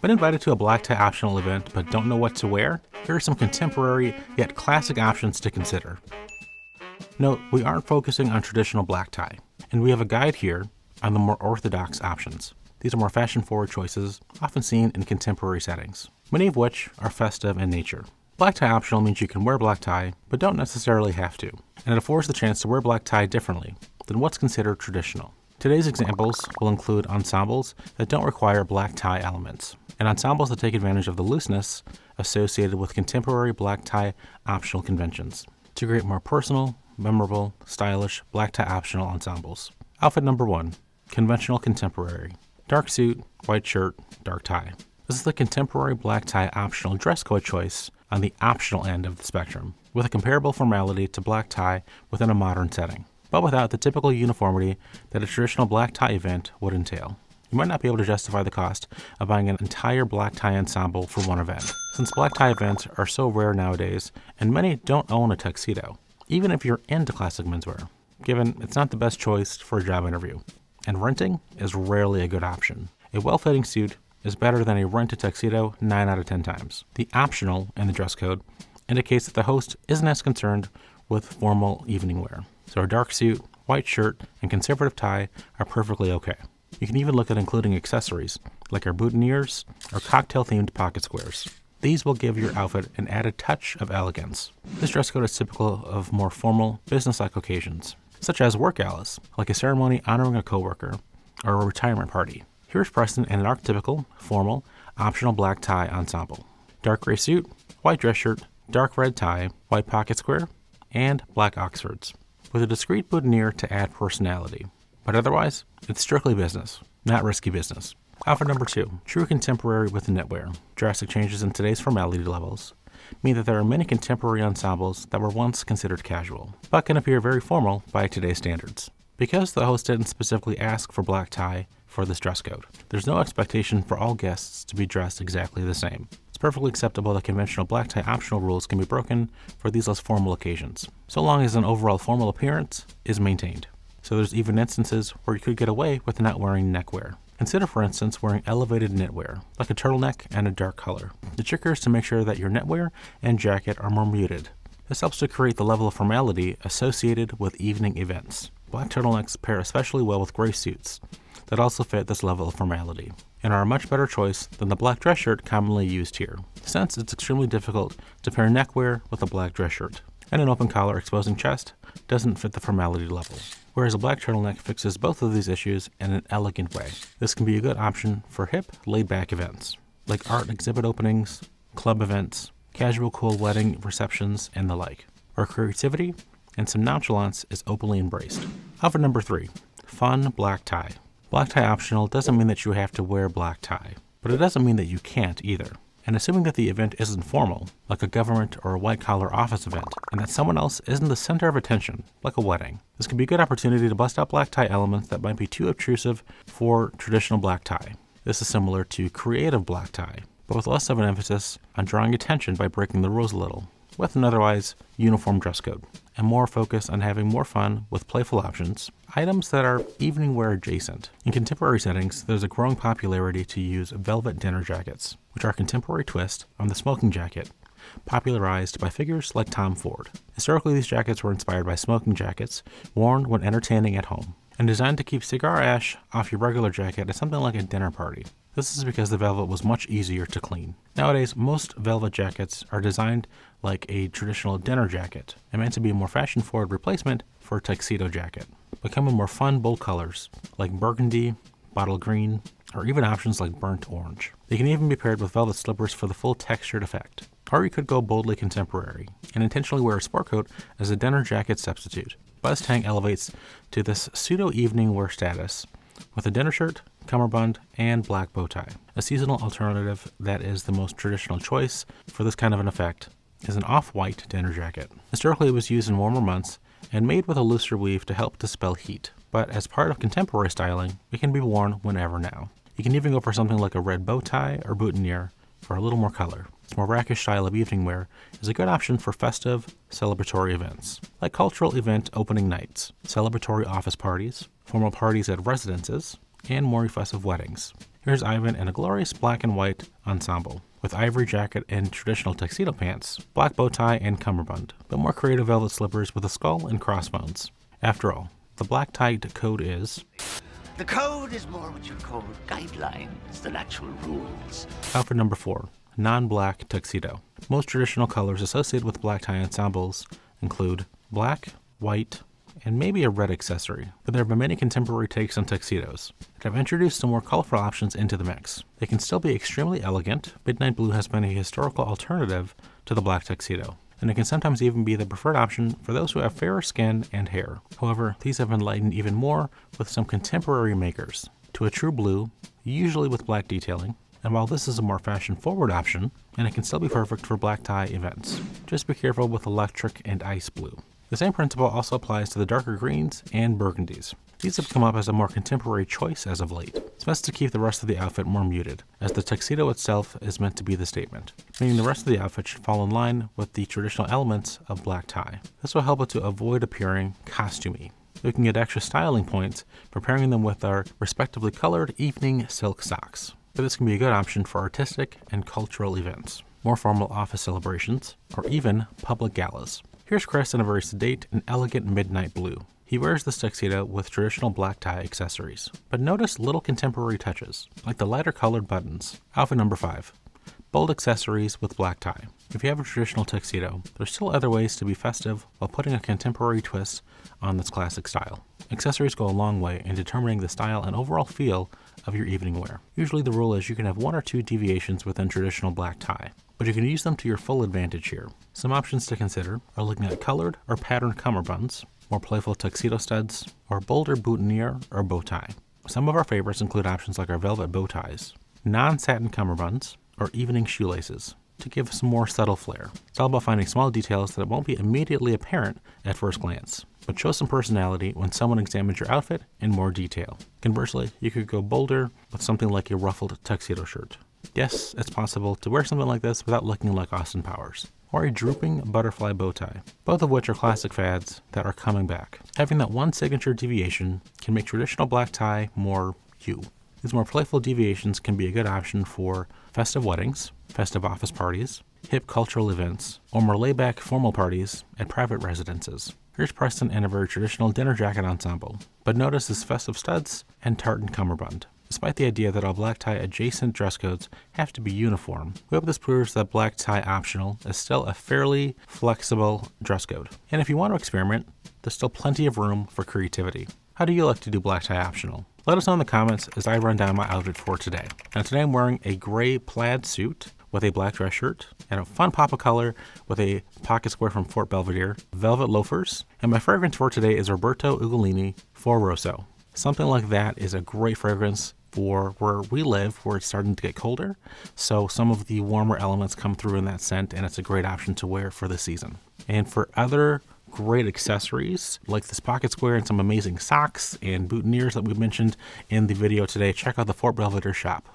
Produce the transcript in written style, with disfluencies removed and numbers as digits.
Been invited to a black tie optional event but don't know what to wear? Here are some contemporary yet classic options to consider. Note, we aren't focusing on traditional black tie, and we have a guide here on the more orthodox options. These are more fashion-forward choices, often seen in contemporary settings, many of which are festive in nature. Black tie optional means you can wear black tie, but don't necessarily have to, and it affords the chance to wear black tie differently than what's considered traditional. Today's examples will include ensembles that don't require black tie elements, and ensembles that take advantage of the looseness associated with contemporary black tie optional conventions to create more personal, memorable, stylish black tie optional ensembles. Outfit number 1, conventional contemporary. Dark suit, white shirt, dark tie. This is the contemporary black tie optional dress code choice on the optional end of the spectrum, with a comparable formality to black tie within a modern setting, but without the typical uniformity that a traditional black tie event would entail. You might not be able to justify the cost of buying an entire black tie ensemble for one event, since black tie events are so rare nowadays and many don't own a tuxedo, even if you're into classic menswear, given it's not the best choice for a job interview. And renting is rarely a good option. A well-fitting suit is better than a rented tuxedo 9 out of 10 times. The optional in the dress code indicates that the host isn't as concerned with formal evening wear, so a dark suit, white shirt, and conservative tie are perfectly okay. You can even look at including accessories, like our boutonnieres or cocktail-themed pocket squares. These will give your outfit an added touch of elegance. This dress code is typical of more formal, business-like occasions, such as work galas, like a ceremony honoring a coworker, or a retirement party. Here's present in an archetypical, formal, optional black tie ensemble. Dark gray suit, white dress shirt, dark red tie, white pocket square, and black oxfords, with a discreet boutonniere to add personality. But otherwise, it's strictly business, not risky business. Outfit number 2, true contemporary with knitwear. Drastic changes in today's formality levels mean that there are many contemporary ensembles that were once considered casual, but can appear very formal by today's standards. Because the host didn't specifically ask for black tie for this dress code, there's no expectation for all guests to be dressed exactly the same. It's perfectly acceptable that conventional black tie optional rules can be broken for these less formal occasions, so long as an overall formal appearance is maintained. So there's even instances where you could get away with not wearing neckwear. Consider, for instance, wearing elevated knitwear, like a turtleneck and a dark color. The trick is to make sure that your knitwear and jacket are more muted. This helps to create the level of formality associated with evening events. Black turtlenecks pair especially well with gray suits that also fit this level of formality, and are a much better choice than the black dress shirt commonly used here, since it's extremely difficult to pair neckwear with a black dress shirt, and an open collar exposing chest doesn't fit the formality level, whereas a black turtleneck fixes both of these issues in an elegant way. This can be a good option for hip, laid-back events, like art exhibit openings, club events, casual cool wedding receptions, and the like, where creativity and some nonchalance is openly embraced. Outfit number 3, fun black tie. Black tie optional doesn't mean that you have to wear black tie, but it doesn't mean that you can't either. And assuming that the event isn't formal, like a government or a white-collar office event, and that someone else isn't the center of attention, like a wedding, this can be a good opportunity to bust out black tie elements that might be too obtrusive for traditional black tie. This is similar to creative black tie, but with less of an emphasis on drawing attention by breaking the rules a little, with an otherwise uniform dress code, and more focus on having more fun with playful options, items that are evening wear adjacent. In contemporary settings, there's a growing popularity to use velvet dinner jackets, which are a contemporary twist on the smoking jacket, popularized by figures like Tom Ford. Historically, these jackets were inspired by smoking jackets worn when entertaining at home, and designed to keep cigar ash off your regular jacket at something like a dinner party. This is because the velvet was much easier to clean. Nowadays, most velvet jackets are designed like a traditional dinner jacket and meant to be a more fashion-forward replacement for a tuxedo jacket, but come in more fun, bold colors like burgundy, bottle green, or even options like burnt orange. They can even be paired with velvet slippers for the full textured effect. Or you could go boldly contemporary and intentionally wear a sport coat as a dinner jacket substitute. Buzz Tang elevates to this pseudo-evening wear status with a dinner shirt, cummerbund, and black bow tie. A seasonal alternative that is the most traditional choice for this kind of an effect is an off-white dinner jacket. Historically, it was used in warmer months and made with a looser weave to help dispel heat, but as part of contemporary styling, it can be worn whenever now. You can even go for something like a red bow tie or boutonniere for a little more color. This more rakish style of evening wear is a good option for festive, celebratory events, like cultural event opening nights, celebratory office parties, formal parties at residences, and more festive weddings. Here's Ivan in a glorious black and white ensemble, with ivory jacket and traditional tuxedo pants, black bow tie and cummerbund, but more creative velvet slippers with a skull and crossbones. After all, the black tie code is... The code is more what you call guidelines than actual rules. Outfit number 4, non-black tuxedo. Most traditional colors associated with black tie ensembles include black, white, and maybe a red accessory, but there have been many contemporary takes on tuxedos that have introduced some more colorful options into the mix. They can still be extremely elegant. Midnight blue has been a historical alternative to the black tuxedo, and it can sometimes even be the preferred option for those who have fairer skin and hair. However, these have been lightened even more with some contemporary makers to a true blue, usually with black detailing. And while this is a more fashion-forward option, and it can still be perfect for black tie events, just be careful with electric and ice blue. The same principle also applies to the darker greens and burgundies. These have come up as a more contemporary choice as of late. It's best to keep the rest of the outfit more muted, as the tuxedo itself is meant to be the statement, meaning the rest of the outfit should fall in line with the traditional elements of black tie. This will help it to avoid appearing costumey. We can get extra styling points for pairing them with our respectively colored evening silk socks. But this can be a good option for artistic and cultural events, more formal office celebrations, or even public galas. Here's Chris in a very sedate and elegant midnight blue. He wears this tuxedo with traditional black tie accessories, but notice little contemporary touches, like the lighter colored buttons. Outfit number 5, bold accessories with black tie. If you have a traditional tuxedo, there's still other ways to be festive while putting a contemporary twist on this classic style. Accessories go a long way in determining the style and overall feel of your evening wear. Usually the rule is you can have 1 or 2 deviations within traditional black tie, but you can use them to your full advantage here. Some options to consider are looking at colored or patterned cummerbunds, more playful tuxedo studs, or bolder boutonniere or bow tie. Some of our favorites include options like our velvet bow ties, non-satin cummerbunds, or evening shoelaces to give some more subtle flair. It's all about finding small details that won't be immediately apparent at first glance, but show some personality when someone examines your outfit in more detail. Conversely, you could go bolder with something like a ruffled tuxedo shirt. Yes, it's possible to wear something like this without looking like Austin Powers, or a drooping butterfly bow tie, both of which are classic fads that are coming back. Having that one signature deviation can make traditional black tie more you. These more playful deviations can be a good option for festive weddings, festive office parties, hip cultural events, or more laid-back formal parties at private residences. Here's Preston in a very traditional dinner jacket ensemble, but notice his festive studs and tartan cummerbund. Despite the idea that all black tie adjacent dress codes have to be uniform, we hope this proves that black tie optional is still a fairly flexible dress code. And if you want to experiment, there's still plenty of room for creativity. How do you like to do black tie optional? Let us know in the comments as I run down my outfit for today. Now today I'm wearing a gray plaid suit with a black dress shirt and a fun pop of color with a pocket square from Fort Belvedere, velvet loafers, and my fragrance for today is Roberto Ugolini For Rosso. Something like that is a great fragrance for where we live, where it's starting to get colder, so some of the warmer elements come through in that scent, and it's a great option to wear for the season. And for other great accessories like this pocket square and some amazing socks and boutonnieres that we mentioned in the video today, check out the Fort Belvedere shop.